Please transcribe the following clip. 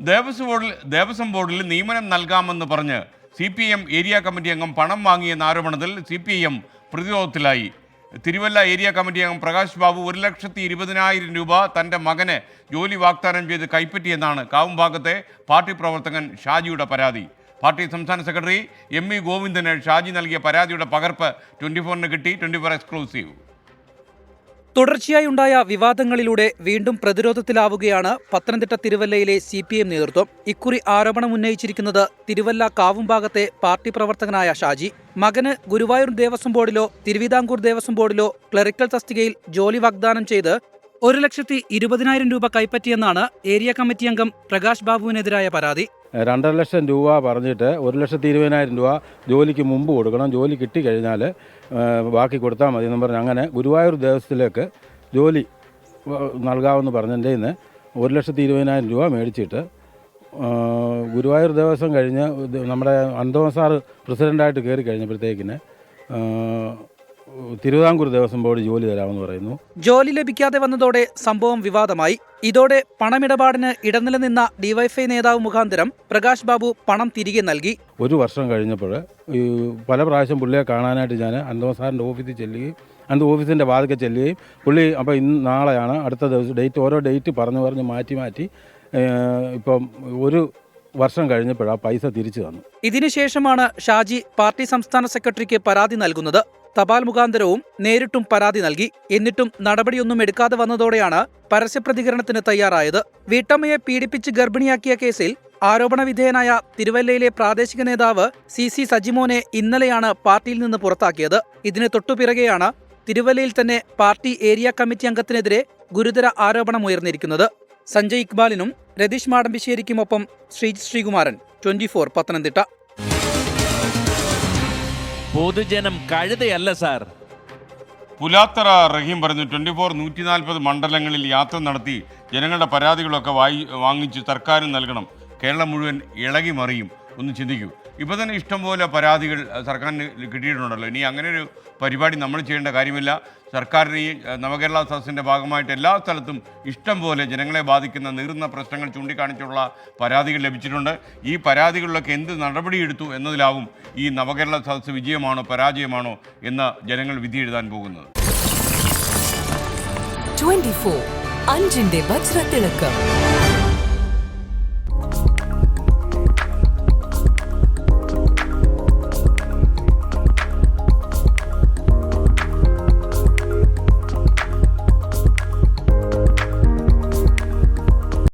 ദേവസ്വം ബോർഡിൽ നിയമനം നൽകാമെന്ന് പറഞ്ഞ് CPM ഏരിയ കമ്മിറ്റി അംഗം പണം വാങ്ങിയെന്ന ആരോപണത്തിൽ CPIM പ്രതിരോധത്തിലായി. തിരുവല്ല ഏരിയ കമ്മിറ്റി അംഗം പ്രകാശ് ബാബു 1,20,000 രൂപ തൻ്റെ മകന് ജോലി വാഗ്ദാനം ചെയ്ത് കൈപ്പറ്റിയെന്നാണ് കാവുംഭാഗത്തെ പാർട്ടി പ്രവർത്തകൻ ഷാജിയുടെ പരാതി. പാർട്ടി സംസ്ഥാന സെക്രട്ടറി ME ഗോവിന്ദന് ഷാജി നൽകിയ പരാതിയുടെ പകർപ്പ് 24-ന് കിട്ടി. 24 എക്സ്ക്ലൂസീവ്. തുടർച്ചയായി ഉണ്ടായ വിവാദങ്ങളിലൂടെ വീണ്ടും പ്രതിരോധത്തിലാവുകയാണ് പത്തനംതിട്ട തിരുവല്ലയിലെ CPM നേതൃത്വം. ഇക്കുറി ആരോപണം ഉന്നയിച്ചിരിക്കുന്നത് തിരുവല്ല കാവുംഭാഗത്തെ പാർട്ടി പ്രവർത്തകനായ ഷാജി. മകന് ഗുരുവായൂർ ദേവസ്വം ബോർഡിലോ തിരുവിതാംകൂർ ദേവസ്വം ബോർഡിലോ ക്ലറിക്കൽ തസ്തികയിൽ ജോലി വാഗ്ദാനം ചെയ്ത് 1,20,000 രൂപ കൈപ്പറ്റിയെന്നാണ് ഏരിയ കമ്മിറ്റി അംഗം പ്രകാശ് ബാബുവിനെതിരായ പരാതി. 2.5 ലക്ഷം രൂപ പറഞ്ഞിട്ട് 1,20,000 രൂപ ജോലിക്ക് മുമ്പ് കൊടുക്കണം, ജോലി കിട്ടിക്കഴിഞ്ഞാൽ ബാക്കി കൊടുത്താൽ മതി എന്ന് പറഞ്ഞ് അങ്ങനെ ഗുരുവായൂർ ദേവസ്വത്തിലേക്ക് ജോലി നൽകാമെന്ന് പറഞ്ഞതിൻ്റെ നിന്ന് 1,20,000 രൂപ മേടിച്ചിട്ട് ഗുരുവായൂർ ദേവസ്വം കഴിഞ്ഞ് നമ്മുടെ അന്തോമ സാറ് പ്രസിഡൻ്റായിട്ട് കയറി കഴിഞ്ഞപ്പോഴത്തേക്കിന് തിരുവിതാംകൂർ ദേവസ്വം ബോർഡ് ജോലി തരാമെന്ന് പറയുന്നു. ജോലി ലഭിക്കാതെ വന്നതോടെ സംഭവം വിവാദമായി. ഇതോടെ പണമിടപാടിന് ഇടനില നിന്ന DYFI നേതാവ് മുഖാന്തരം പ്രകാശ് ബാബു പണം തിരികെ നൽകി. 1 വർഷം കഴിഞ്ഞപ്പോൾ പല പ്രാവശ്യം പുള്ളിയെ കാണാനായിട്ട് ഞാൻ അന്തോമ സാറിൻ്റെ ഓഫീസിൽ ചെല്ലുകയും ഓഫീസിൻ്റെ വാതിൽക്കൽ ചെല്ലുകയും പുള്ളി അപ്പോൾ ഇന്ന് നാളെയാണ് അടുത്ത ദിവസം ഡേറ്റ് ഓരോ ഡേറ്റ് പറഞ്ഞ് മാറ്റി ഇപ്പം 1 വർഷം കഴിഞ്ഞപ്പോഴാണ് പൈസ തിരിച്ചു തന്നു. ഇതിനുശേഷമാണ് ഷാജി പാർട്ടി സംസ്ഥാന സെക്രട്ടറിക്ക് പരാതി നൽകുന്നത്. തപാൽ മുഖാന്തരവും നേരിട്ടും പരാതി നൽകി. എന്നിട്ടും നടപടിയൊന്നും എടുക്കാതെ വന്നതോടെയാണ് പരസ്യപ്രതികരണത്തിന് തയ്യാറായത്. വീട്ടമ്മയെ പീഡിപ്പിച്ച് ഗർഭിണിയാക്കിയ കേസിൽ ആരോപണ വിധേയനായ തിരുവല്ലയിലെ പ്രാദേശിക നേതാവ് CC സജിമോനെ ഇന്നലെയാണ് പാർട്ടിയിൽ നിന്ന് പുറത്താക്കിയത്. ഇതിന് തൊട്ടുപിറകെയാണ് തിരുവല്ലയിൽ തന്നെ പാർട്ടി ഏരിയ കമ്മിറ്റി അംഗത്തിനെതിരെ ഗുരുതര ആരോപണമുയർന്നിരിക്കുന്നത്. സഞ്ജയ് ഇക്ബാലിനും രതീഷ് മാടമ്പിശ്ശേരിക്കുമൊപ്പം ശ്രീകുമാരൻ, 24 പത്തനംതിട്ട. പൊതുജനം കഴുതയല്ല സാർ. പുലാത്തറ റഹീം പറഞ്ഞു. 24 140 മണ്ഡലങ്ങളിൽ യാത്ര നടത്തി ജനങ്ങളുടെ പരാതികളൊക്കെ വാങ്ങിച്ച് സർക്കാരിന് നൽകണം. കേരളം മുഴുവൻ ഇളകി മറിയും. ഒന്ന് ചിന്തിക്കൂ. ഇപ്പോൾ തന്നെ ഇഷ്ടംപോലെ പരാതികൾ സർക്കാരിന് കിട്ടിയിട്ടുണ്ടല്ലോ. ഇനി അങ്ങനെ ഒരു പരിപാടി നമ്മൾ ചെയ്യേണ്ട കാര്യമില്ല. സർക്കാരിന് ഈ നവകേരള സദസ്സിൻ്റെ ഭാഗമായിട്ട് എല്ലാ സ്ഥലത്തും ഇഷ്ടം പോലെ ജനങ്ങളെ ബാധിക്കുന്ന നീറുന്ന പ്രശ്നങ്ങൾ ചൂണ്ടിക്കാണിച്ചുള്ള പരാതികൾ ലഭിച്ചിട്ടുണ്ട്. ഈ പരാതികളിലൊക്കെ എന്ത് നടപടിയെടുത്തു എന്നതിലാവും ഈ നവകേരള സദസ്സ് വിജയമാണോ പരാജയമാണോ എന്ന് ജനങ്ങൾ വിധി എഴുതാൻ പോകുന്നത്. 24 അഞ്ചിന്റെ വജ്രത്തിളക്കം.